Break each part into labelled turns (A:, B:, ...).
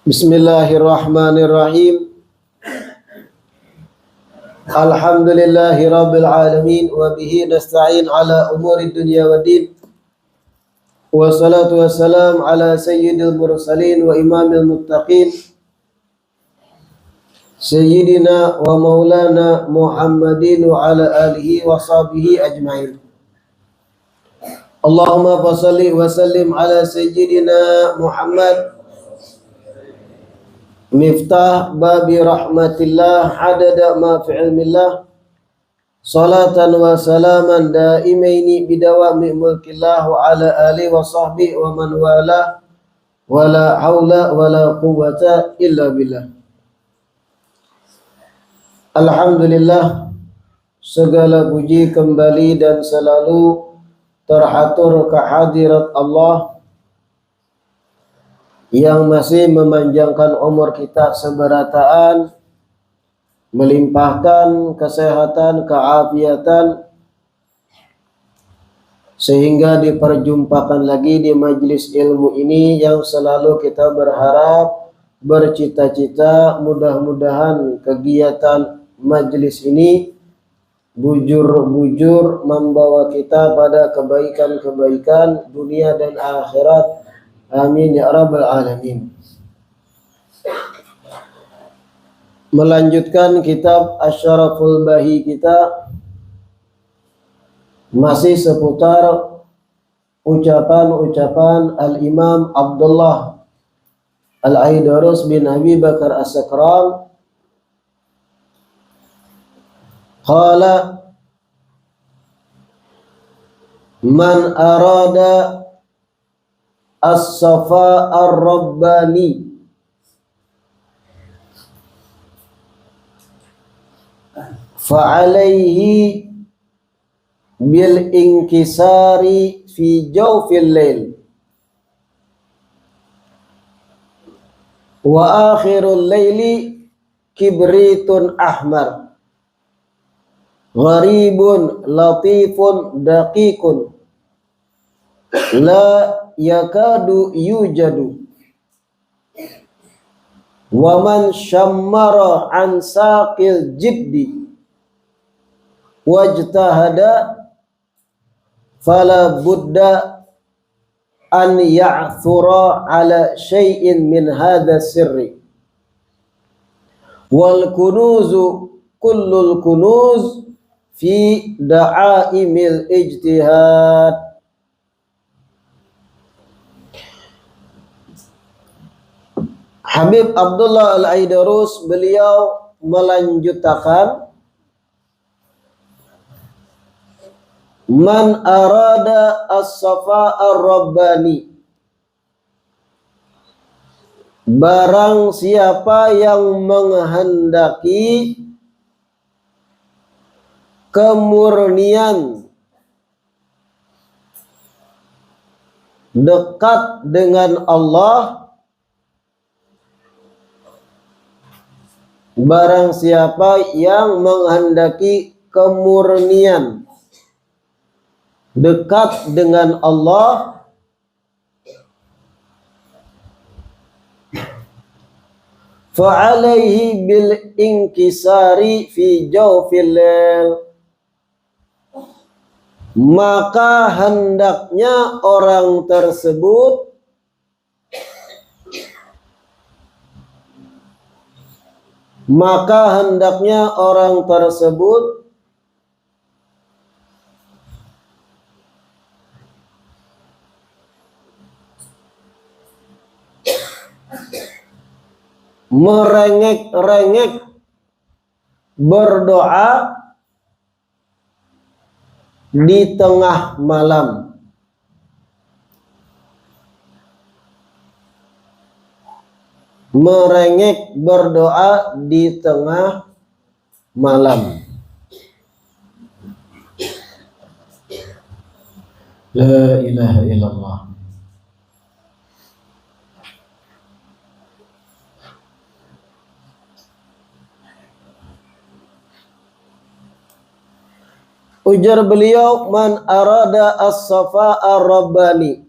A: Bismillahirrahmanirrahim. Alhamdulillahi rabbil alamin wa bihi nasta'in ala umuri dunya waddin. Wassalatu wassalam ala sayyidil mursalin wa imamil muttaqin. Sayyidina wa maulana Muhammadin wa ala alihi wa sahbihi ajma'in. Allahumma fassalli wa sallim ala sayyidina Muhammad miftah babi rahmatillah adada ma fi ilmillah salatan wa salaman daimaini bidawami mulkillah wa ala alihi wa sahbihi wa man wala wala haula wala quwwata illa billah. Alhamdulillah, segala puji kembali dan selalu terhatur kehadirat Allah yang masih memanjangkan umur kita seberataan, melimpahkan kesehatan, keafiatan, sehingga diperjumpakan lagi di majelis ilmu ini yang selalu kita berharap, bercita-cita, mudah-mudahan kegiatan majelis ini bujur-bujur membawa kita pada kebaikan-kebaikan dunia dan akhirat. Amin ya rabbal alamin. Melanjutkan kitab Asy-Syaraful Bahi kita, masih seputar ucapan-ucapan Al-Imam Abdullah Al-Aidarus bin Abi Bakar As-Sakran. Qala man arada as-safa ar-rabbani fa'alaihi bil inkisari fi jawfil lail wa akhirul laili kibritun ahmar gharibun latifun daqiqun la yakadu yujadu wa man syammara an saqil jiddi wajtahada fala budda an ya'thura ala syai'in min hadha sirri wal kunuzu kullul kunuz fi da'aimil ijtihad. Habib Abdullah Al-Aidarus beliau melanjutkan, man arada as-safa ar-rabbani, barang siapa yang menghendaki kemurnian, dekat dengan Allah, barang siapa yang menghendaki kemurnian, dekat dengan Allah, fa'alaihi bil inkisari fi jawfil lail, maka hendaknya orang tersebut merengek-rengek berdoa di tengah malam. Merengek berdoa di tengah malam. La ilaha illallah. Ujar beliau, man arada as-safa ar-rabbani,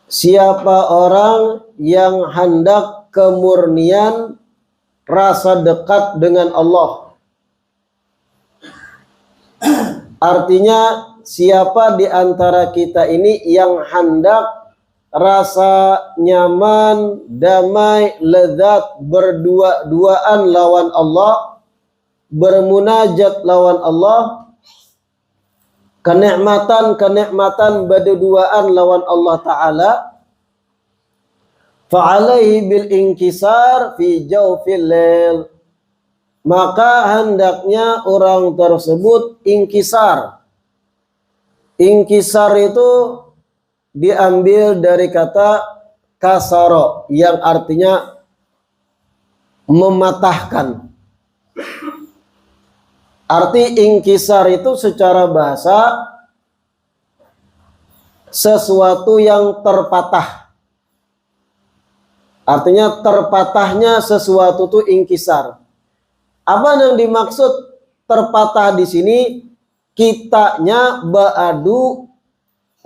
A: siapa orang yang hendak kemurnian rasa dekat dengan Allah. Artinya siapa di antara kita ini yang hendak rasa nyaman, damai, lezat, berdua-duaan lawan Allah, bermunajat lawan Allah, kenikmatan berduaan lawan Allah Ta'ala, fa'alaihi bil inkisar fi jawfil lail, maka hendaknya orang tersebut inkisar. Inkisar itu diambil dari kata kasaro yang artinya mematahkan. Arti inkisar itu secara bahasa sesuatu yang terpatah. Artinya terpatahnya sesuatu itu inkisar. Apa yang dimaksud terpatah di sini? Kitanya ba'adu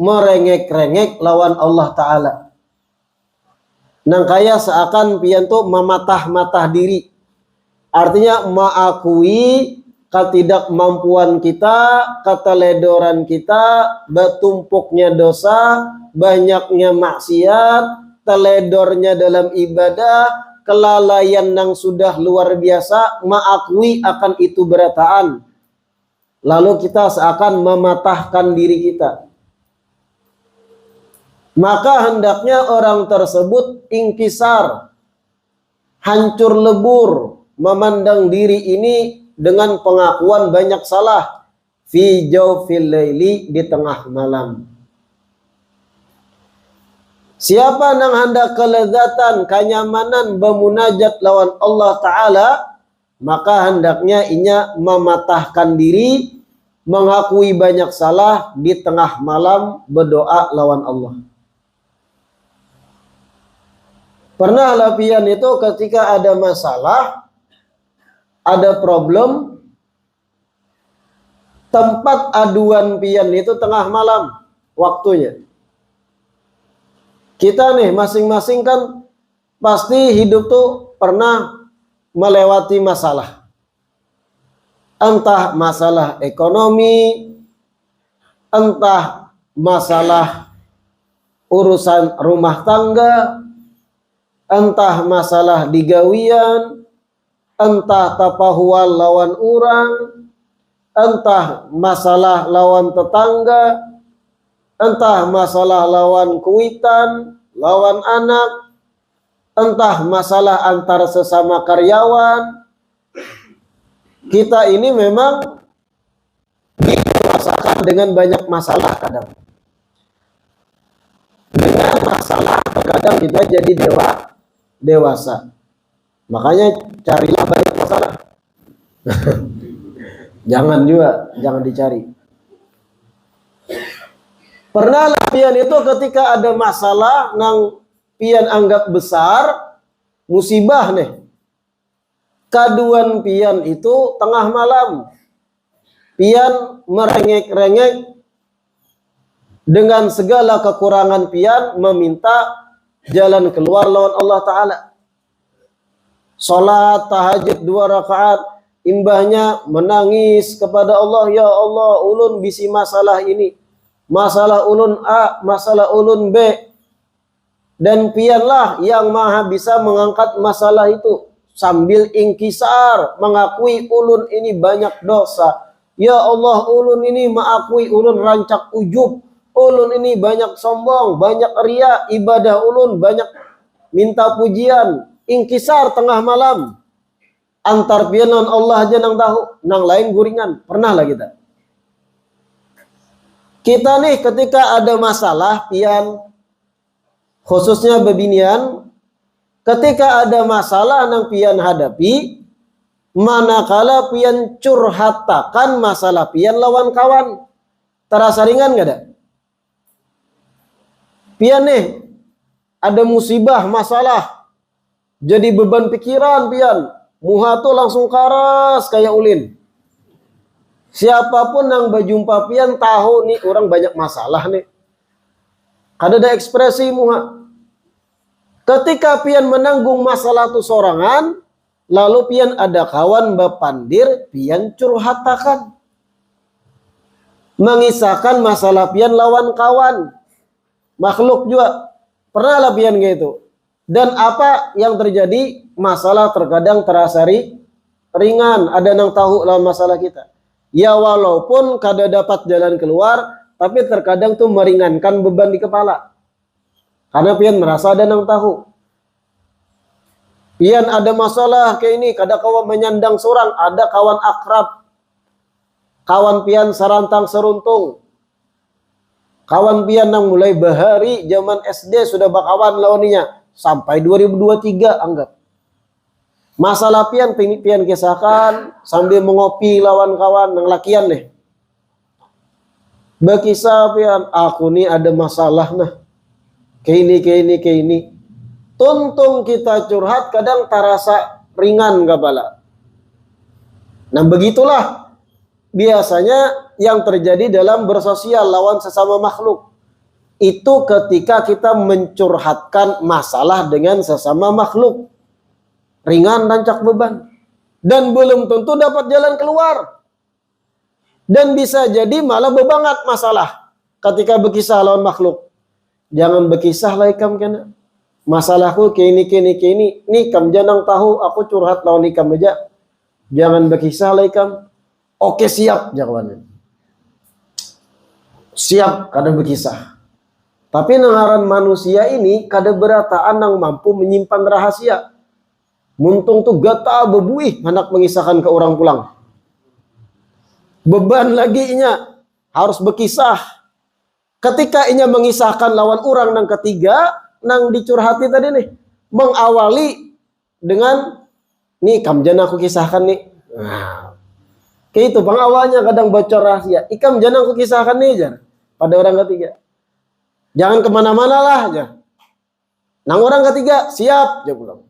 A: merengek-rengek lawan Allah Ta'ala. Nang kaya seakan pian tuh mematah-matah diri. Artinya mengakui ketidakmampuan kita, keteledoran kita, bertumpuknya dosa, banyaknya maksiat, teledornya dalam ibadah, kelalaian yang sudah luar biasa, mengakui akan itu berataan. Lalu kita seakan mematahkan diri kita. Maka hendaknya orang tersebut inkisar, hancur lebur, memandang diri ini dengan pengakuan banyak salah, fi jawfil laili, di tengah malam. Siapa yang hendak kelezatan, kenyamanan, bermunajat lawan Allah Ta'ala, maka hendaknya inya mematahkan diri, mengakui banyak salah, di tengah malam berdoa lawan Allah. Pernah lapian itu ketika ada masalah, ada problem, tempat aduan pian itu tengah malam waktunya. Kita nih masing-masing kan pasti hidup tuh pernah melewati masalah. Entah masalah ekonomi, entah masalah urusan rumah tangga, entah masalah digawian, entah tapahual lawan orang, entah masalah lawan tetangga, entah masalah lawan kuitan, lawan anak, entah masalah antar sesama karyawan. Kita ini memang dirasakan dengan banyak masalah kadang. Dengan masalah terkadang kita jadi dewasa. Makanya carilah banyak masalah. Jangan dicari. Pernah lah pian itu ketika ada masalah nang pian anggap besar, musibah nih. Kaduan pian itu tengah malam. Pian merengek-rengek dengan segala kekurangan pian, meminta jalan keluar lawan Allah Ta'ala. Salat tahajud 2 rakaat, imbahnya menangis kepada Allah, ya Allah, ulun bisi masalah ini, masalah ulun A, masalah ulun B, dan pianlah yang maha bisa mengangkat masalah itu, sambil ingkisar, mengakui ulun ini banyak dosa. Ya Allah, ulun ini mengakui ulun rancak ujub, ulun ini banyak sombong, banyak ria, ibadah ulun banyak minta pujian. Ingkisar tengah malam, antar pianon Allah aja nang tahu, nang lain guringan. Pernah lah kita nih ketika ada masalah pian, khususnya bebinian, ketika ada masalah nang pian hadapi, manakala pian curhatakan masalah pian lawan kawan, terasa ringan gak ada? Pian nih ada musibah, masalah, jadi beban pikiran pian, muha tuh langsung karas kayak ulin. Siapapun yang berjumpa pian tahu nih orang banyak masalah nih. Kadada ekspresi muha. Ketika pian menanggung masalah tu sorangan, lalu pian ada kawan bapandir, pian curhatakan. Mengisahkan masalah pian lawan kawan. Makhluk juga. Pernah lah pian gitu. Dan apa yang terjadi? Masalah terkadang terasa ringan. Ada yang tahu lawan masalah kita. Ya walaupun kada dapat jalan keluar, tapi terkadang tuh meringankan beban di kepala. Karena pian merasa ada yang tahu. Pian ada masalah kayak ini, kada kawan menyandang seorang, ada kawan akrab. Kawan pian sarantang seruntung. Kawan pian yang mulai bahari zaman SD sudah bakawan lawaninya sampai 2023 anggap. Masalah pian kisahkan sambil mengopi lawan kawan yang lakian nih. Berkisah pian, aku nih ada masalah nah. Kayak ini. Tuntung kita curhat kadang terasa ringan gabala. Nah begitulah biasanya yang terjadi dalam bersosial lawan sesama makhluk. Itu ketika kita mencurhatkan masalah dengan sesama makhluk. Ringan dan cak beban. Dan belum tentu dapat jalan keluar. Dan bisa jadi malah bebangat masalah ketika berkisah lawan makhluk. Jangan berkisah lah ikam kena. Masalahku kayak ini. Nih kam jangan tahu aku curhat lawan ikam aja. Jangan berkisah lah ikam. Oke siap jawabannya. Siap kada berkisah. Tapi nengaran manusia ini kada berataan yang mampu menyimpan rahasia. Muntung tuh gata bebuih hendak mengisahkan ke orang pulang. Beban lagi inya harus berkisah. Ketika inya mengisahkan lawan orang yang ketiga, nang dicurhati tadi nih, mengawali dengan nih kam jana aku kisahkan nih. Nah, kayak itu pengawalnya kadang bocor rahasia. Ikam jana aku kisahkan nih jar pada orang ketiga. Jangan kemana-mana lah jar. Nang orang ketiga siap dia pulang.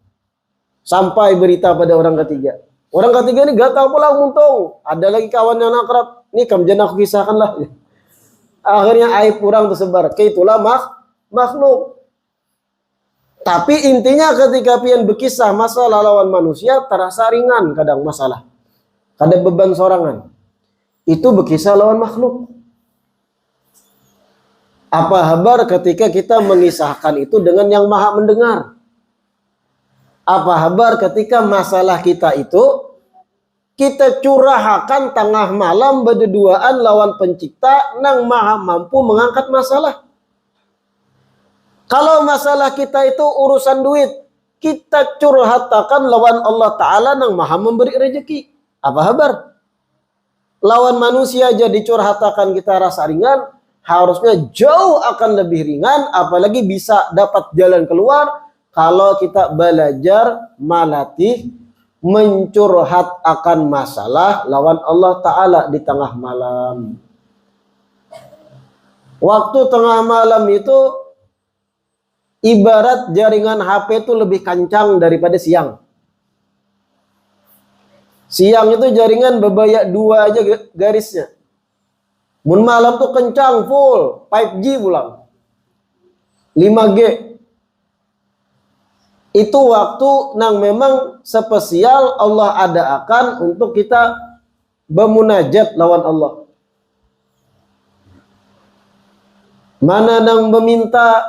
A: Sampai berita pada orang ketiga. Orang ketiga ini gak tahu pulang muntung. Ada lagi kawan yang akrab. Nih kam jana aku kisahkan lah. Akhirnya aib orang tersebar. Kayak itulah makhluk. Tapi intinya ketika pian berkisah masalah lawan manusia terasa ringan kadang masalah. Kada beban sorangan. Itu berkisah lawan makhluk. Apa kabar ketika kita mengisahkan itu dengan yang maha mendengar? Apa kabar ketika masalah kita itu kita curahkan tengah malam berduaan lawan pencipta nang maha mampu mengangkat masalah. Kalau masalah kita itu urusan duit, kita curhatakan lawan Allah Ta'ala nang maha memberi rezeki. Apa kabar? Lawan manusia jadi curhatakan kita rasa ringan, harusnya jauh akan lebih ringan, apalagi bisa dapat jalan keluar kalau kita belajar melatih mencurhat akan masalah lawan Allah Ta'ala di tengah malam. Waktu tengah malam itu ibarat jaringan HP itu lebih kencang daripada siang. Siang itu jaringan bebayak 2 aja garisnya. Mun malam tuh kencang full 5G pulang. 5G. Itu waktu nang memang spesial Allah adakan untuk kita bermunajat lawan Allah. Mana nang meminta,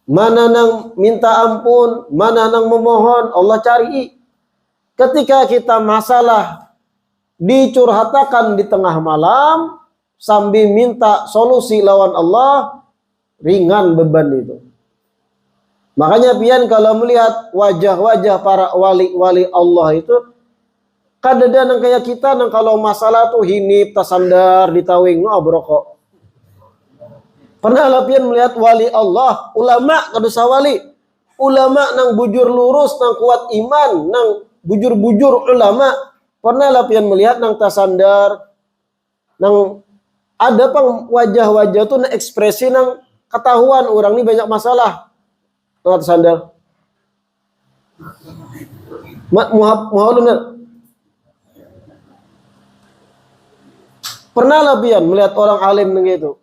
A: mana nang minta ampun, mana nang memohon, Allah cari. Ketika kita masalah dicurhatakan di tengah malam sambil minta solusi lawan Allah, ringan beban itu. Makanya pian kalau melihat wajah-wajah para wali-wali Allah itu, kadada nang kayak kita nang kalau masalah tuh hinip tasandar ditawing ngobrok. Pernah lah pian melihat wali Allah, ulama kadusa wali, ulama nang bujur lurus, nang kuat iman, nang bujur-bujur ulama. Pernah lah pian melihat nang tasandar, nang ada pang wajah-wajah tuh nang ekspresi nang ketahuan orang ini banyak masalah. Nang tasandar. Pernah lah pian melihat orang alim begitu.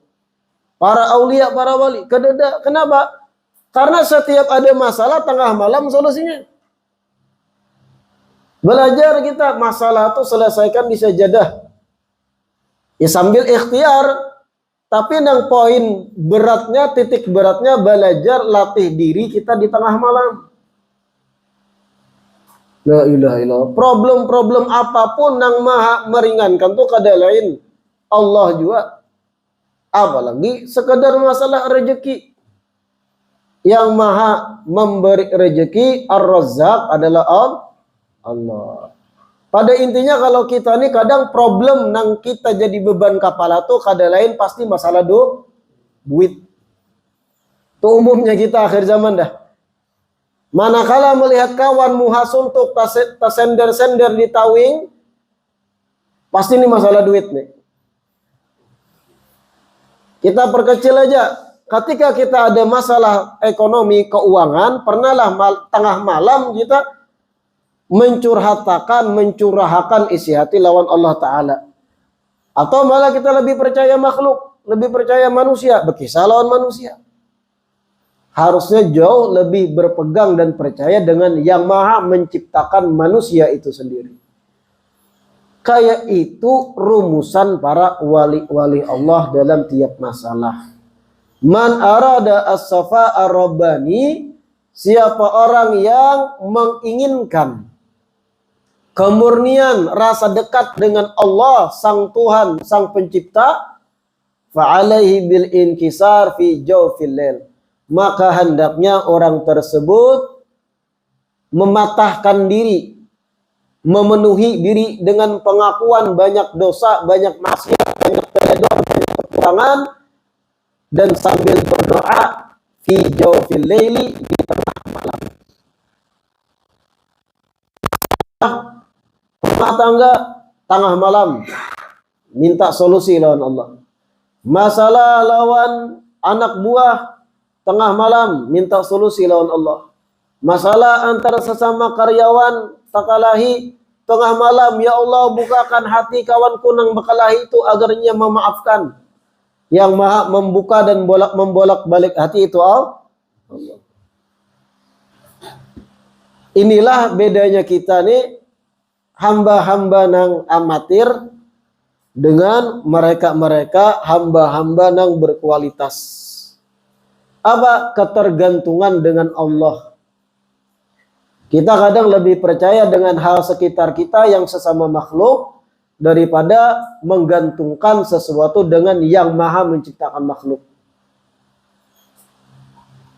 A: para aulia, para wali. Kenapa? Karena setiap ada masalah tengah malam solusinya. Belajar kita masalah itu selesaikan di sajadah. Ya sambil ikhtiar, tapi nang poin beratnya, titik beratnya belajar latih diri kita di tengah malam. La ilaha illallah. Problem-problem apapun yang maha meringankan tuh kada lain Allah juga. Apalagi sekedar masalah rezeki. Yang maha memberi rezeki Ar-Razzaq adalah Allah. Pada intinya kalau kita ini kadang problem nang kita jadi beban kepala tuh kada lain pasti masalah duit. Itu umumnya kita akhir zaman dah. Manakala melihat kawan muhasuntuk tasender-sender di tawing, pasti ini masalah duit nih. Kita perkecil aja. Ketika kita ada masalah ekonomi, keuangan, pernahlah tengah malam kita mencurahkan isi hati lawan Allah Ta'ala. Atau malah kita lebih percaya makhluk, lebih percaya manusia, berkisah lawan manusia. Harusnya jauh lebih berpegang dan percaya dengan yang maha menciptakan manusia itu sendiri. Kayak itu rumusan para wali-wali Allah dalam tiap masalah. Man arada as-safa'a rabbani, siapa orang yang menginginkan kemurnian rasa dekat dengan Allah sang Tuhan, sang pencipta, fa'alaihi bil inkisar fi jawfil lail, maka hendaknya orang tersebut mematahkan diri, memenuhi diri dengan pengakuan banyak dosa, banyak maksiat, banyak keledor, banyak kekurangan, dan sambil berdoa fi jawfil laili, di tengah malam. Rumah tangga tengah malam minta solusi lawan Allah. Masalah lawan anak buah tengah malam minta solusi lawan Allah. Masalah antara sesama karyawan takalahi tengah malam, ya Allah bukakan hati kawanku nang bakalahi itu agarnya memaafkan. Yang maha membuka dan membolak-balik hati itu Allah. Inilah bedanya kita nih hamba-hamba nang amatir dengan mereka-mereka hamba-hamba nang berkualitas. Apa? Ketergantungan dengan Allah. Kita kadang lebih percaya dengan hal sekitar kita yang sesama makhluk daripada menggantungkan sesuatu dengan yang maha menciptakan makhluk.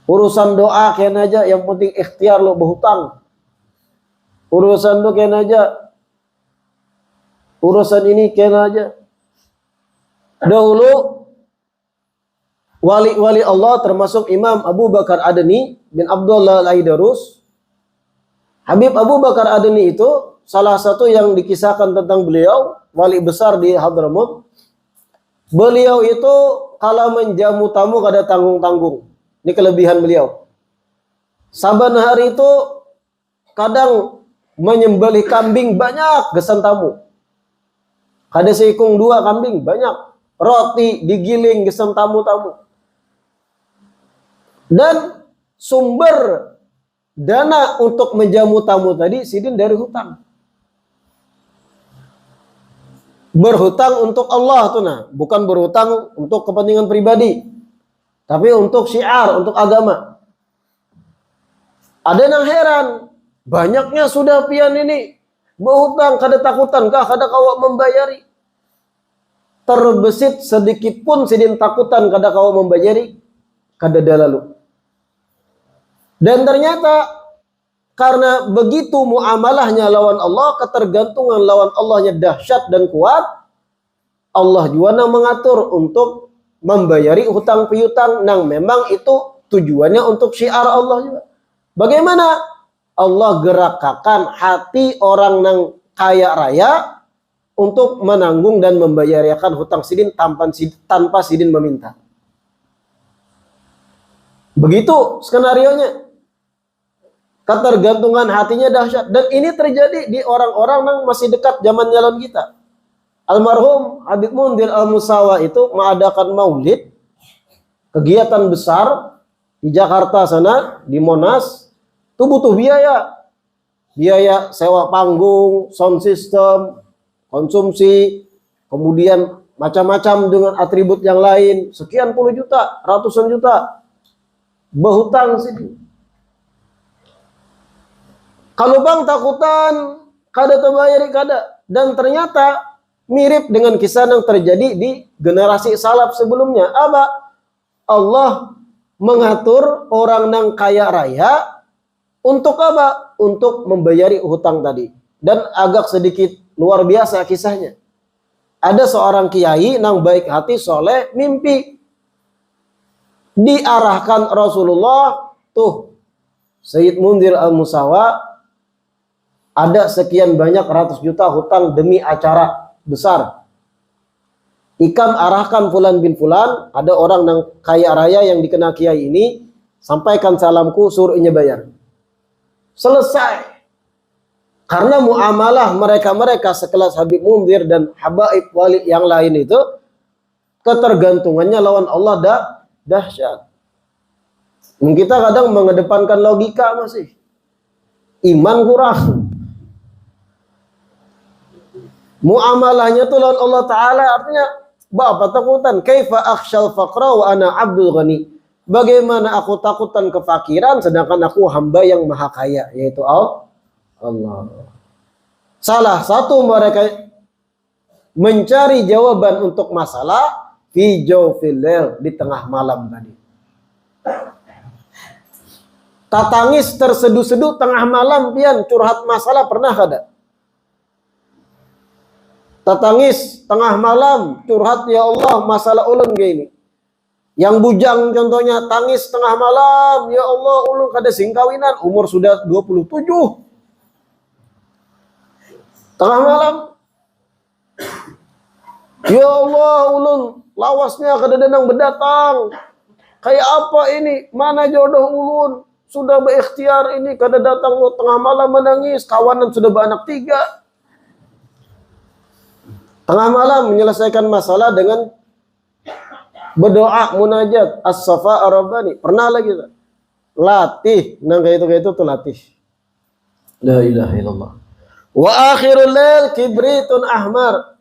A: Urusan doa kian aja, yang penting ikhtiar lo berhutang. Urusan lo kian aja, urusan ini kian aja. Dahulu wali-wali Allah termasuk Imam Abu Bakar Adani bin Abdullah Al-Aidarus. Habib Abu Bakar Adani itu salah satu yang dikisahkan tentang beliau, wali besar di Hadramut. Beliau itu kalau menjamu tamu kada tanggung-tanggung. Ini kelebihan beliau. Saban hari itu kadang menyembelih kambing banyak gesan tamu. Kada seikung 2 kambing banyak. Roti digiling gesan tamu-tamu. Dan sumber dana untuk menjamu tamu tadi sidin dari hutang. Berhutang untuk Allah tuh nah, bukan berhutang untuk kepentingan pribadi, tapi untuk syiar, untuk agama. Ada yang heran, banyaknya sudah pian ini berhutang, kada takutan kah, kada kawa membayari. Terbesit sedikit pun sidin takutan kada kawa membayari, kada dalalu. Dan ternyata karena begitu muamalahnya lawan Allah, ketergantungan lawan Allahnya dahsyat dan kuat, Allah juga nang mengatur untuk membayari hutang piutang nang memang itu tujuannya untuk syiar Allah juga. Bagaimana Allah gerakkan hati orang nang kaya raya untuk menanggung dan membayarkan hutang sidin tanpa sidin meminta. Begitu skenarionya. Ketergantungan hatinya dahsyat. Dan ini terjadi di orang-orang yang masih dekat zaman nyalon kita. Almarhum Habib Mundir Al-Musawa itu mengadakan maulid kegiatan besar di Jakarta sana, di Monas, itu butuh biaya. Biaya sewa panggung, sound system, konsumsi, kemudian macam-macam dengan atribut yang lain, sekian puluh juta, ratusan juta, berhutang sih. Kalau bang takutan, kada terbayari kada, dan ternyata mirip dengan kisah yang terjadi di generasi salaf sebelumnya. Apa? Allah mengatur orang yang kaya raya untuk apa? Untuk membayari hutang tadi. Dan agak sedikit luar biasa kisahnya. Ada seorang kiai yang baik hati, soleh, mimpi. Diarahkan Rasulullah, tuh, Sayyid Munzir Al-Musawa, ada sekian banyak ratus juta hutang demi acara besar. Ikam arahkan fulan bin fulan, ada orang yang kaya raya yang dikenal kiai ini, sampaikan salamku, suruh ini bayar. Selesai. Karena muamalah mereka-mereka sekelas Habib Munzir dan habaib wali yang lain itu, ketergantungannya lawan Allah dahsyat. Kita kadang mengedepankan logika masih. Iman kurang. Muamalahnya tuh lawan Allah Ta'ala, artinya bapak takutan. Kaifa akhshal faqra wa ana abdul ghani. Bagaimana aku takutan kefakiran sedangkan aku hamba yang maha kaya, yaitu Allah. Salah satu mereka mencari jawaban untuk masalah fi jawfil lail, di tengah malam tadi. Tatangis terseduh-seduh tengah malam pian curhat masalah pernah kada? Tatangis tengah malam curhat, ya Allah masalah ulun gini. Yang bujang contohnya tangis tengah malam, ya Allah ulun kada singkawinan, umur sudah 27. Tengah malam, ya Allah ulun lawasnya kada denang berdatang. Kayak apa ini? Mana jodoh ulun? Sudah berikhtiar ini kada datang, tengah malam menangis, kawanan sudah beranak 3. Tengah malam menyelesaikan masalah dengan berdoa munajat as-safa ar-rabbani. Pernah lagi tak? Latih nang kayak itu tuh latih. La ilaha illallah. Wa akhirul lail kibritun ahmar.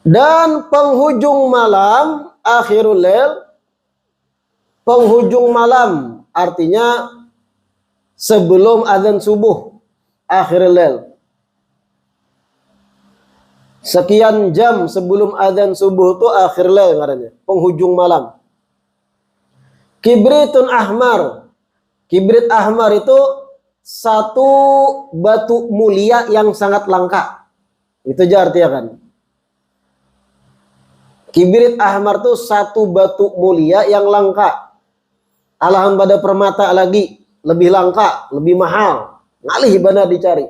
A: Dan penghujung malam, akhirul lail, penghujung malam, artinya sebelum azan subuh, akhirul lail. Sekian jam sebelum azan subuh itu akhir lail ngarannya, penghujung malam. Kibritun ahmar. Kibrit ahmar itu satu batu mulia yang sangat langka. Itu aja artinya kan. Kibrit ahmar itu satu batu mulia yang langka. Alahan pada permata lagi lebih langka, lebih mahal. Ngalih benar dicari.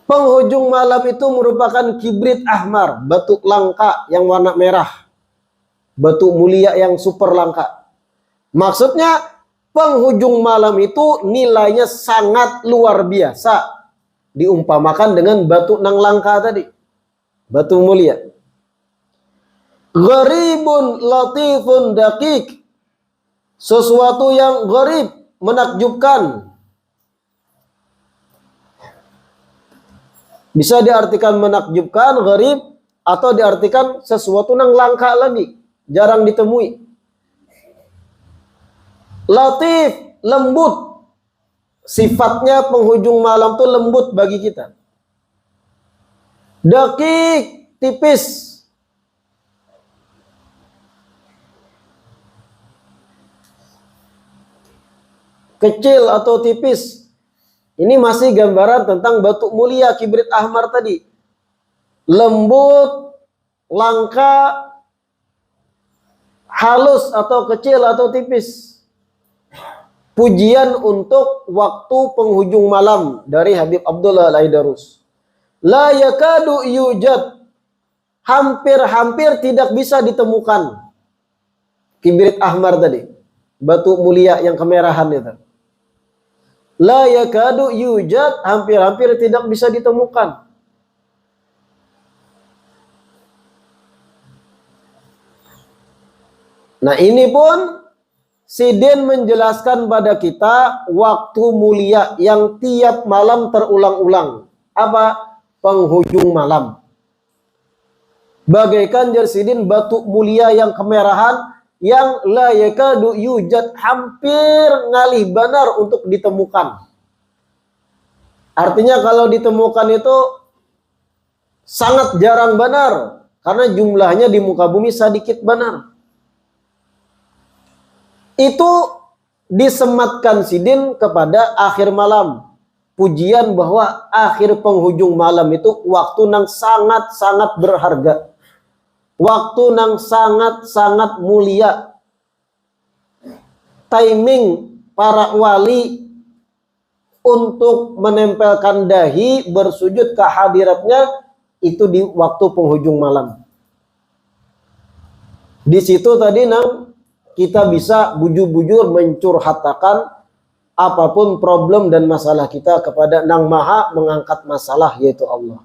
A: Penghujung malam itu merupakan kibrit ahmar, batu langka yang warna merah. Batu mulia yang super langka. Maksudnya penghujung malam itu nilainya sangat luar biasa. Diumpamakan dengan batu nang langka tadi. Batu mulia. Gharibun latifun dakik. Sesuatu yang gharib, menakjubkan. Bisa diartikan menakjubkan, gharib, atau diartikan sesuatu yang langka lagi, jarang ditemui. Latif, lembut. Sifatnya penghujung malam itu lembut bagi kita. Dakik, tipis. Kecil atau tipis. Ini masih gambaran tentang batu mulia kibrit ahmar tadi. Lembut, langka, halus atau kecil atau tipis. Pujian untuk waktu penghujung malam dari Habib Abdullah Al-Aidarus. La yakadu yujad. Hampir-hampir tidak bisa ditemukan. Kibrit ahmar tadi. Batu mulia yang kemerahan itu. La yakadu yujad, hampir-hampir tidak bisa ditemukan. Nah ini pun Sidin menjelaskan pada kita waktu mulia yang tiap malam terulang-ulang. Apa? Penghujung malam. Bagaikan Sidin batu mulia yang kemerahan yang la yakadu yujad, hampir ngalih benar untuk ditemukan. Artinya kalau ditemukan itu sangat jarang benar karena jumlahnya di muka bumi sedikit benar. Itu disematkan Sidin kepada akhir malam. Pujian bahwa akhir penghujung malam itu waktu yang sangat-sangat berharga. Waktu yang sangat-sangat mulia. Timing para wali untuk menempelkan dahi bersujud ke hadiratnya itu di waktu penghujung malam. Di situ tadi kita bisa bujur-bujur mencurhatakan apapun problem dan masalah kita kepada Nang Maha mengangkat masalah, yaitu Allah.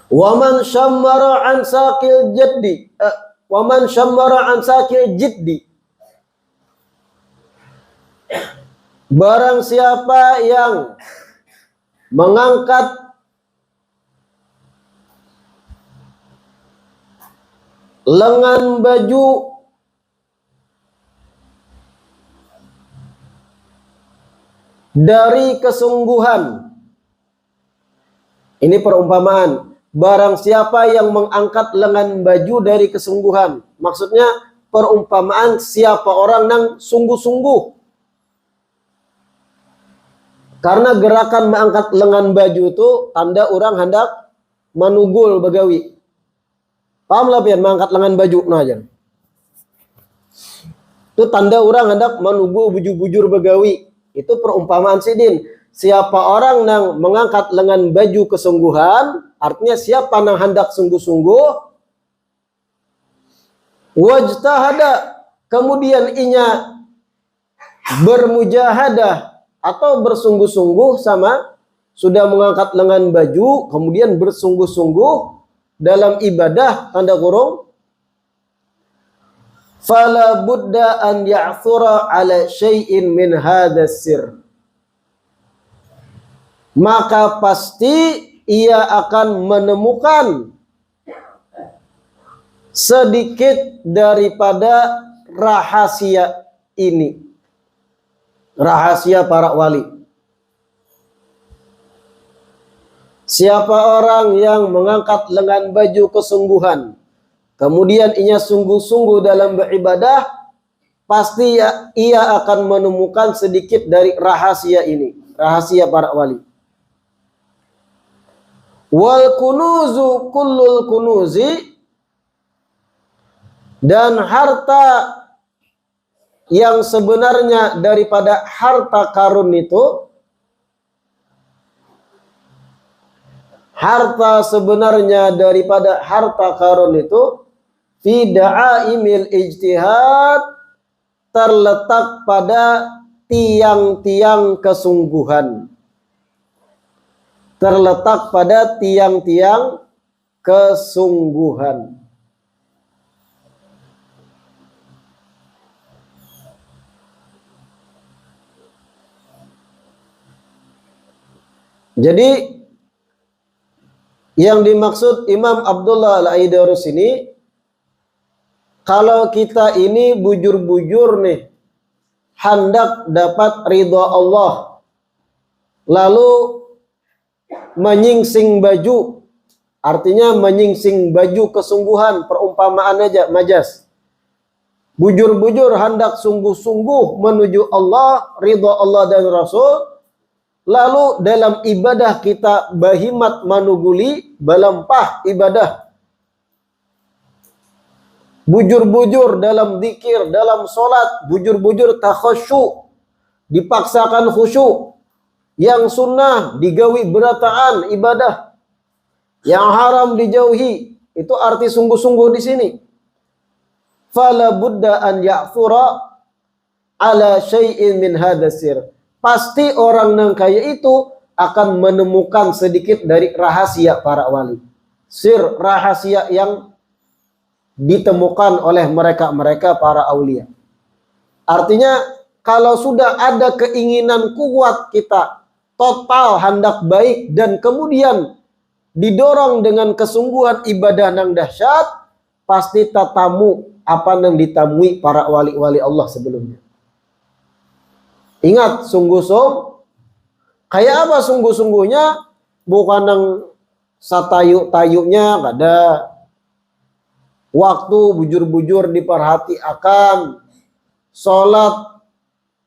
A: Waman syammara an saqil jaddi, waman syammara an saqil jiddi. Barang siapa yang mengangkat lengan baju dari kesungguhan. Ini perumpamaan. Barang siapa yang mengangkat lengan baju dari kesungguhan. Maksudnya perumpamaan siapa orang yang sungguh-sungguh. Karena gerakan mengangkat lengan baju itu tanda orang hendak manugul begawi. Paham lah pian mengangkat lengan baju nah aja. Itu tanda orang hendak manugul bujur-bujur begawi. Itu perumpamaan Sidin. Siapa orang yang mengangkat lengan baju kesungguhan, artinya siapa yang hendak sungguh-sungguh, wajtahada, kemudian inya bermujahadah atau bersungguh-sungguh sama sudah mengangkat lengan baju, kemudian bersungguh-sungguh dalam ibadah, tanda kurung, fala budda an ya'thura ala syai'in min hadas sir, maka pasti ia akan menemukan sedikit daripada rahasia ini, rahasia para wali. Siapa orang yang mengangkat lengan baju kesungguhan, kemudian ia sungguh-sungguh dalam beribadah, pasti ia akan menemukan sedikit dari rahasia ini, rahasia para wali. Wal kunuzu kullul kunuzi, dan harta yang sebenarnya daripada harta karun itu, harta sebenarnya daripada harta karun itu, fi da'aimil ijtihad, terletak pada tiang-tiang kesungguhan. Terletak pada tiang-tiang kesungguhan. Jadi yang dimaksud Imam Abdullah Al-Aidarus ini, kalau kita ini bujur-bujur nih, hendak dapat ridha Allah, lalu menyingsing baju, artinya menyingsing baju kesungguhan, perumpamaan aja, majas. Bujur-bujur hendak sungguh-sungguh menuju Allah, ridha Allah dan Rasul, lalu dalam ibadah kita bahimat manuguli, balampah ibadah. Bujur-bujur dalam zikir, dalam solat, bujur-bujur takhusyu, dipaksakan khusyuk. Yang sunnah digawi berataan ibadah, yang haram dijauhi. Itu arti sungguh-sungguh di sini. Fala budda an ya'thura ala syai'in min hadasir. Pasti orang yang kaya itu akan menemukan sedikit dari rahasia para wali. Sir, rahasia yang ditemukan oleh mereka-mereka para aulia. Artinya kalau sudah ada keinginan kuat kita, total hendak baik, dan kemudian didorong dengan kesungguhan ibadah nang dahsyat, pasti tatamu apa yang ditamui para wali-wali Allah sebelumnya. Ingat, sungguh-sungguh, kayak apa sungguh-sungguhnya? Bukan yang satayuk-tayuknya, nggak ada. Waktu bujur-bujur diperhatikan, sholat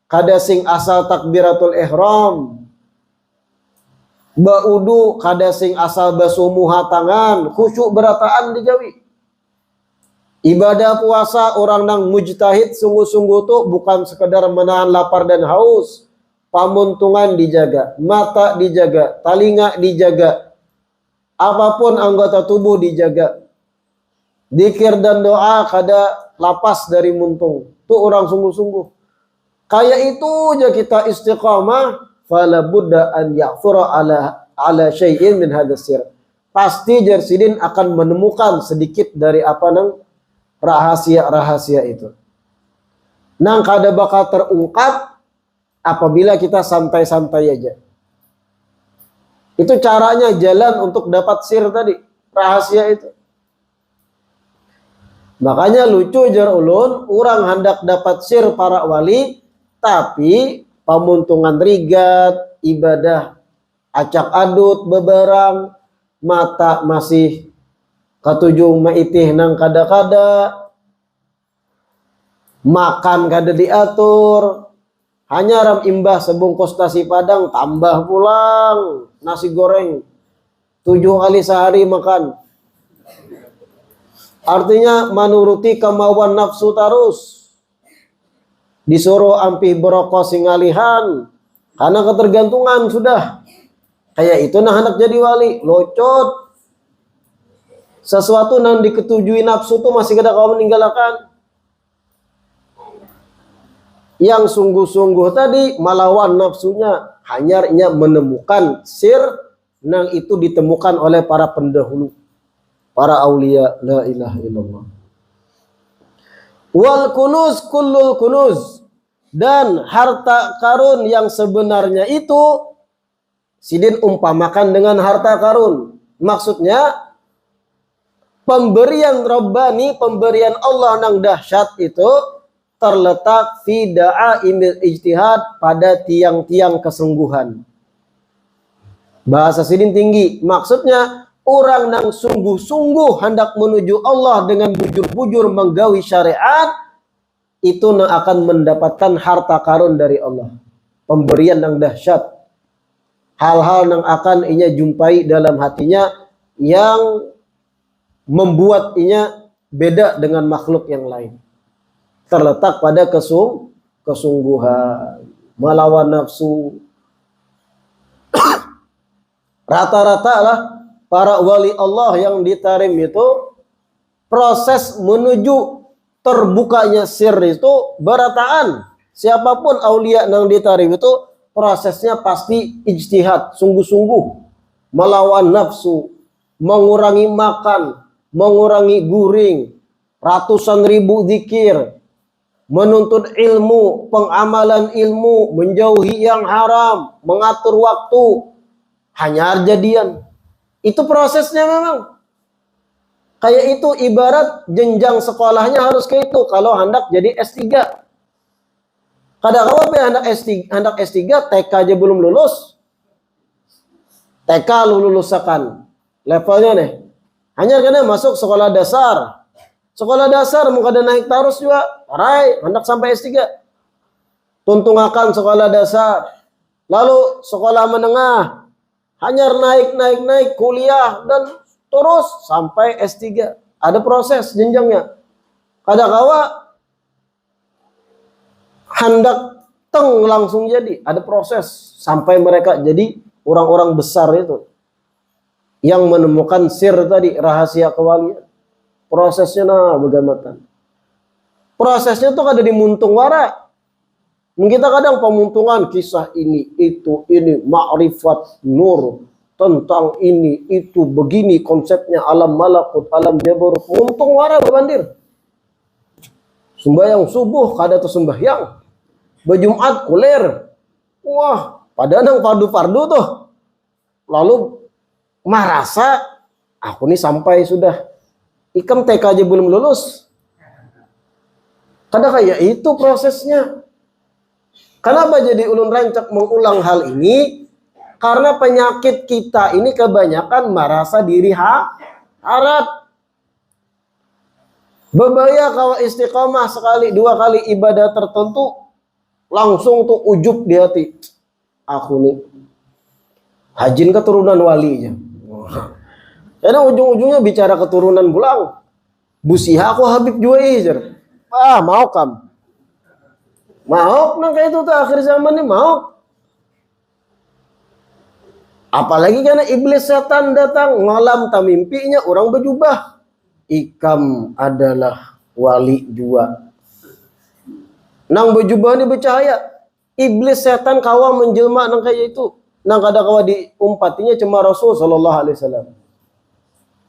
A: kada sing asal takbiratul ihram, baudu kada sing asal basumuha tangan, khusyuk berataan dijawi. Ibadah puasa orang nang mujtahid sungguh-sungguh tuh bukan sekedar menahan lapar dan haus, pamuntungan dijaga, mata dijaga, telinga dijaga, apapun anggota tubuh dijaga. Zikir dan doa kada lapas dari muntung. Tuh orang sungguh-sungguh. Kayak itu aja kita istiqamah, fala budda an ya'thura ala syai'in min hadzal sir. Pasti Jarsidin akan menemukan sedikit dari apa nang rahasia-rahasia itu. Nang kada bakal terungkap apabila kita santai-santai aja. Itu caranya jalan untuk dapat sir tadi, rahasia itu. Makanya lucu jar ulun, orang hendak dapat sir para wali, tapi pamuntungan rigat, ibadah acak adut beberang, mata masih katujung maitih nang kada-kada, makan kada diatur, hanya ram imbah sebungkus nasi padang, tambah pulang nasi goreng 7 kali sehari makan. Artinya menuruti kemauan nafsu terus. Disuruh ampih berokok singalihan karena ketergantungan sudah. Kayak itu nah hendak jadi wali, locot. Sesuatu yang diketujui nafsu tuh masih kada kau meninggalkan. Yang sungguh-sungguh tadi melawan nafsunya, hanya menemukan sir yang itu ditemukan oleh para pendahulu, para aulia. La ilaha illallah. Wal kunuz kullul kunuz, dan harta karun yang sebenarnya itu Sidin umpamakan dengan harta karun. Maksudnya pemberian Rabbani, pemberian Allah nang dahsyat itu terletak fi da'aimil ijtihad, pada tiang-tiang kesungguhan. Bahasa Sidin tinggi, maksudnya orang nang sungguh-sungguh hendak menuju Allah dengan bujur-bujur menggawi syariat, itu nang akan mendapatkan harta karun dari Allah. Pemberian nang dahsyat. Hal-hal yang akan inya jumpai dalam hatinya yang membuat inya beda dengan makhluk yang lain. Terletak pada kesungguhan, melawan nafsu. Rata-rata lah para wali Allah yang ditarim itu, proses menuju terbukanya sir itu berataan. Siapapun aulia yang ditarim itu prosesnya pasti ijtihad, sungguh-sungguh, melawan nafsu, mengurangi makan, mengurangi guring, ratusan ribu zikir, menuntut ilmu, pengamalan ilmu, menjauhi yang haram, mengatur waktu, hanya jadian. Itu prosesnya memang. Kayak itu ibarat jenjang sekolahnya harus kayak itu kalau hendak jadi S3. Kadang apa ya hendak S3, TK aja belum lulus. TK lu lulusakan. Levelnya nih. Hanya karena masuk sekolah dasar. Sekolah dasar mau kada naik terus juga. Parai, hendak sampai S3. Tuntungakan sekolah dasar. Lalu sekolah menengah. Hanya naik kuliah dan terus sampai S3. Ada proses jenjangnya. Kadang-kala hendak teng langsung jadi, ada proses sampai mereka jadi orang-orang besar itu yang menemukan sir tadi, rahasia kewalian. Prosesnya nah bagaimana? Prosesnya tuh ada di muntung wara. Kita kadang pemuntungan kisah ini, itu, ini, ma'rifat, nur, tentang ini, itu, begini konsepnya alam malakut, alam jabarut. Untung wara bandir. Sembahyang subuh kada tuh sembahyang. Berjumat kuler. Wah, pada nang fardu-fardu tuh. Lalu merasa aku nih sampai sudah ikam TK aja belum lulus. Kada kayak itu prosesnya. Kenapa jadi ulun rancak mengulang hal ini? Karena penyakit kita ini kebanyakan merasa diri harat. Bebaya kalau istiqomah sekali, dua kali ibadah tertentu, langsung tuh ujub di hati. Aku nih hajin keturunan walinya. Karena ujung-ujungnya bicara keturunan pulang. Busiha aku Habib Juwaizer. Mau kam. Mau nang kayak itu tuh akhir zaman nih mau. Apalagi karena iblis setan datang ngalam tak mimpinya orang berjubah. Ikam adalah wali jua. Nang berjubah ini bercahaya. Iblis setan kawa menjelma nang kayak itu. Nang kada kawa diumpatinya cuma Rasul sallallahu alaihi wasallam.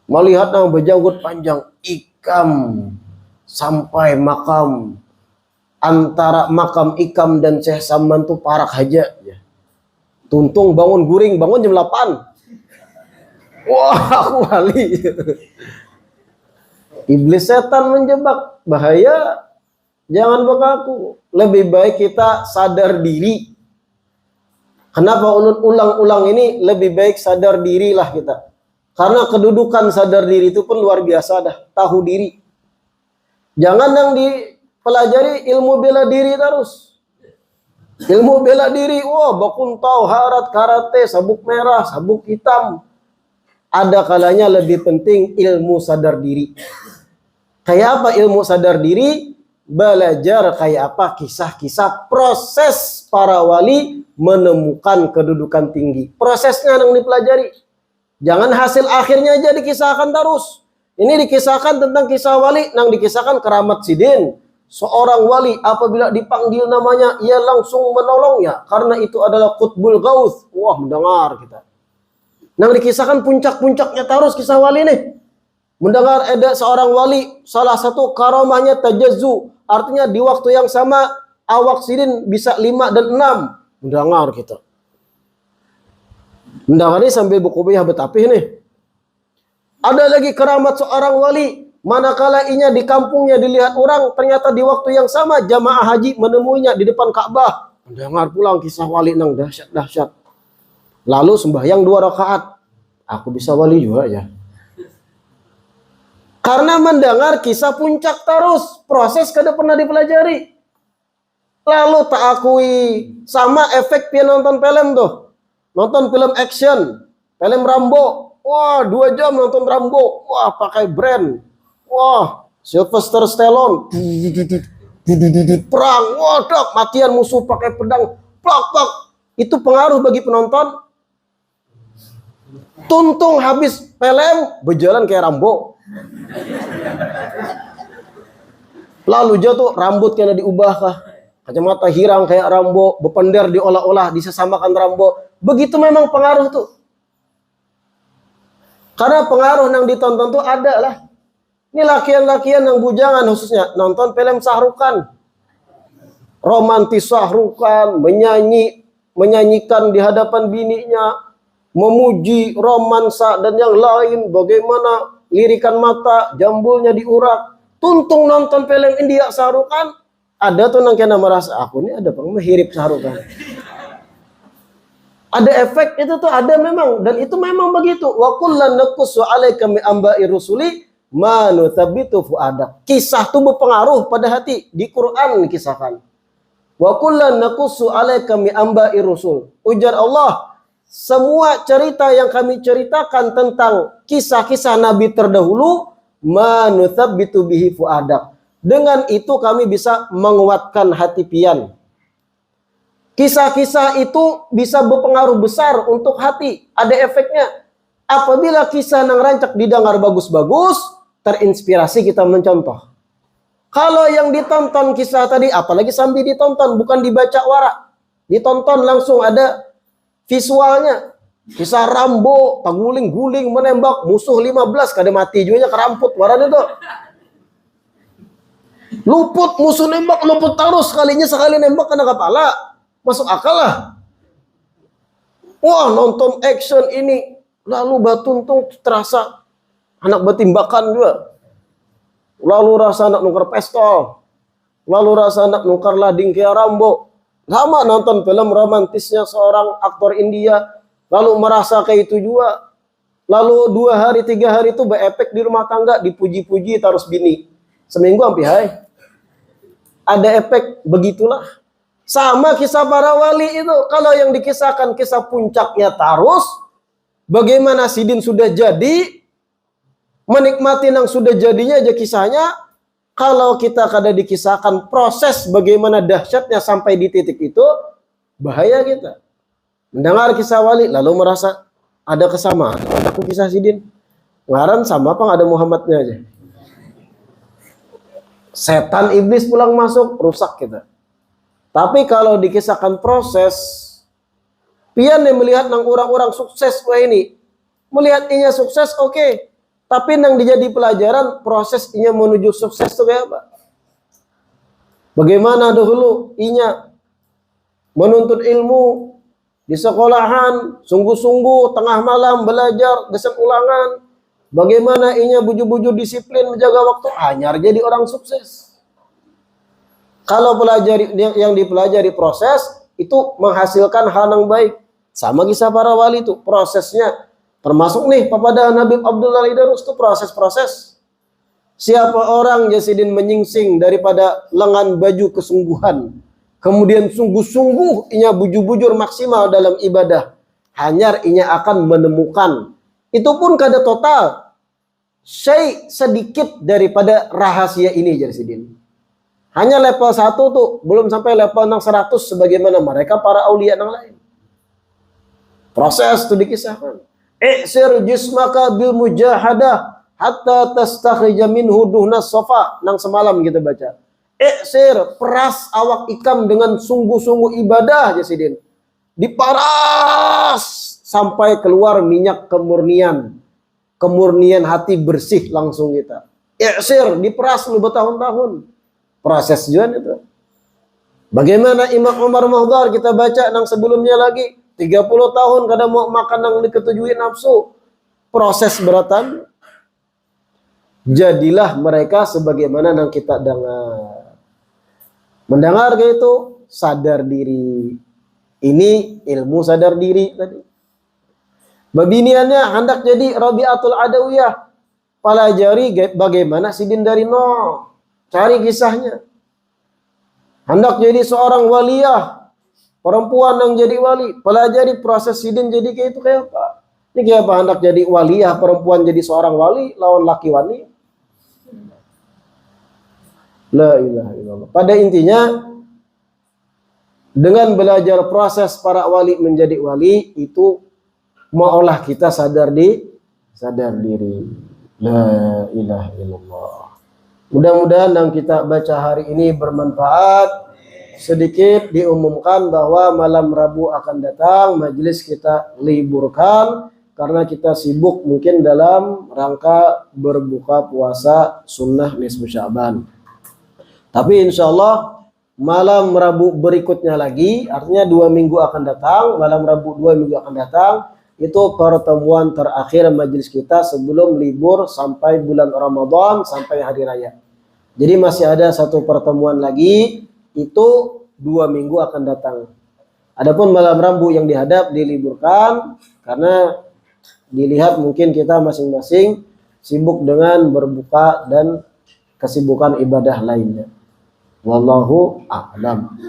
A: Melihat nang berjanggut panjang, ikam sampai makam antara makam ikam dan Syekh Saman tuh parak aja. Tuntung bangun guring, bangun jam 8. Wah, aku wali. Iblis setan menjebak, bahaya. Jangan bakaku. Lebih baik kita sadar diri. Kenapa ulang-ulang ini? Lebih baik sadar dirilah kita. Karena kedudukan sadar diri itu pun luar biasa dah. Tahu diri. Jangan yang dipelajari ilmu bela diri terus. Ilmu bela diri, bakun tahu harat, karate, sabuk merah, sabuk hitam. Ada kalanya lebih penting ilmu sadar diri. Kayak apa ilmu sadar diri? Belajar kayak apa kisah-kisah proses para wali menemukan kedudukan tinggi. Prosesnya yang dipelajari. Jangan hasil akhirnya aja dikisahkan terus. Ini dikisahkan tentang kisah wali, yang dikisahkan keramat sidin. Seorang wali apabila dipanggil namanya, ia langsung menolongnya. Karena itu adalah qutbul gauth. Wah, mendengar kita. Yang dikisahkan puncak-puncaknya terus kisah wali nih. Mendengar ada seorang wali, salah satu karamahnya tajazzu. Artinya di waktu yang sama, awak sidin bisa 5 dan 6. Mendengar kita. Mendengar ini sambil berkubiah betapih nih. Ada lagi keramat seorang wali. Manakala inya di kampungnya dilihat orang, ternyata di waktu yang sama jamaah haji menemuinya di depan Ka'bah. Mendengar pulang kisah wali nang dahsyat-dahsyat. Lalu sembahyang 2 rakaat. Aku bisa wali juga ya. Karena mendengar kisah puncak terus, proses kada pernah dipelajari. Lalu tak akui sama efek dia nonton film tuh. Nonton film action, film Rambo. Wah, 2 jam nonton Rambo. Wah, pakai brand. Wah, Sylvester Stallone. Perang, waduh, matian musuh pakai pedang. Plak-plak. Itu pengaruh bagi penonton. Tuntung habis film, berjalan kayak Rambo. Lalu jatuh rambut kena diubah kah? Kacamata hirang kayak Rambo, bepender diolah-olah, disesamakan Rambo. Begitu memang pengaruh tuh. Karena pengaruh yang ditonton tuh ada lah. Ini lakian-lakian yang bujangan khususnya nonton film Sahrukan. Romantis Sahrukan, menyanyikan di hadapan bininya, memuji romansa dan yang lain, bagaimana lirikan mata, jambulnya diurak. Tuntung nonton film India Sahrukan, ada tuh nang kena merasa aku ini ada penghirip Sahrukan. Ada efek itu tuh ada memang, dan itu memang begitu. Wa kullan naqussu 'alaika min amba'i rusuli ma nuthabbitu fu'adak. Kisah itu berpengaruh pada hati, di Quran dikisahkan. Wa kullan naqussu 'alaika min amba'i rusul. Ujar Allah, semua cerita yang kami ceritakan tentang kisah-kisah nabi terdahulu, ma nuthabbitu bihi fu'adak. Dengan itu kami bisa menguatkan hati pian. Kisah-kisah itu bisa berpengaruh besar untuk hati. Ada efeknya. Apabila kisah yang rancak didengar bagus-bagus, terinspirasi kita mencontoh. Kalau yang ditonton kisah tadi, apalagi sambil ditonton, bukan dibaca warak. Ditonton langsung ada visualnya. Kisah Rambo, guling-guling menembak musuh 15 kada mati juga keramput warna itu. Luput musuh nembak luput terus sekali nembak kena kepala. Masuk akal lah. Wah, nonton action ini lalu batuntung terasa anak betimbakan juga. Lalu rasa anak nukar pistol. Lalu rasa anak nukar lading kayak Rambo. Sama nonton film romantisnya seorang aktor India. Lalu merasa kayak itu juga. Lalu 2 hari 3 hari itu berefek di rumah tangga. Dipuji-puji terus bini. Seminggu hampir hai. Ada efek begitulah. Sama kisah para wali itu. Kalau yang dikisahkan kisah puncaknya terus. Bagaimana Sidin sudah jadi. Menikmati yang sudah jadinya aja kisahnya. Kalau kita kada dikisahkan proses bagaimana dahsyatnya sampai di titik itu, bahaya kita. Mendengar kisah wali lalu merasa ada kesamaan. Aku kisah Sidin. Ngaran sama apa ada Muhammadnya aja. Setan iblis pulang masuk rusak kita. Tapi kalau dikisahkan proses, pian yang melihat nang orang-orang sukses wah ini, melihat inya sukses oke. Tapi nang dijadi pelajaran proses inya menuju sukses itu kayak apa? Bagaimana dahulu inya menuntut ilmu di sekolahan, sungguh-sungguh tengah malam belajar, desek ulangan. Bagaimana inya bujur-bujur disiplin menjaga waktu, anyar jadi orang sukses. Kalau pelajari yang dipelajari proses itu menghasilkan hal yang baik. Sama kisah para wali itu prosesnya. Termasuk nih kepada Nabi Abdullah Idarus itu proses-proses. Siapa orang Sidin menyingsing daripada lengan baju kesungguhan. Kemudian sungguh-sungguh inya bujur-bujur maksimal dalam ibadah. Hanyar inya akan menemukan. Itu pun kada total. Syai sedikit daripada rahasia ini Sidin. Hanya level 1 tuh. Belum sampai level 100 sebagaimana mereka para aulia yang lain. Proses itu dikisahkan. I'sir jismaka bil mujahadah hatta tastakhrija minhu duhnas sofa. Nang semalam kita baca. I'sir, peras awak ikam dengan sungguh-sungguh ibadah Sidin. Diparas sampai keluar minyak kemurnian. Kemurnian hati bersih langsung kita. I'sir, diperas lu bertahun-tahun. Proses juga itu. Bagaimana Imam Umar Mahdar kita baca nang sebelumnya lagi. 30 tahun kadang mau makan yang diketujui nafsu. Proses beratan. Jadilah mereka sebagaimana yang kita dengar. Mendengar kayak itu sadar diri. Ini ilmu sadar diri tadi. Babiniannya hendak jadi Rabi'atul Adawiyah. Pelajari bagaimana Sidin dari nol. Cari kisahnya. Hendak jadi seorang waliyah. Perempuan yang jadi wali, pelajari proses Sidin jadi kayak itu kayak apa? Ini kayak apa hendak jadi waliyah, perempuan jadi seorang wali, lawan laki wali. La ilaha illallah. Pada intinya, dengan belajar proses para wali menjadi wali, itu maulah kita sadar diri. La ilaha illallah. Mudah-mudahan yang kita baca hari ini bermanfaat. Sedikit diumumkan bahwa malam Rabu akan datang, majelis kita liburkan karena kita sibuk mungkin dalam rangka berbuka puasa sunnah nisfu Sya'ban. Tapi insya Allah malam Rabu berikutnya lagi, artinya 2 minggu akan datang, malam Rabu 2 minggu akan datang, itu pertemuan terakhir majelis kita sebelum libur sampai bulan Ramadan, sampai hari raya. Jadi masih ada 1 pertemuan lagi, itu 2 minggu akan datang. Adapun malam Rabu yang dihadap diliburkan karena dilihat mungkin kita masing-masing sibuk dengan berbuka dan kesibukan ibadah lainnya. Wallahu a'lam.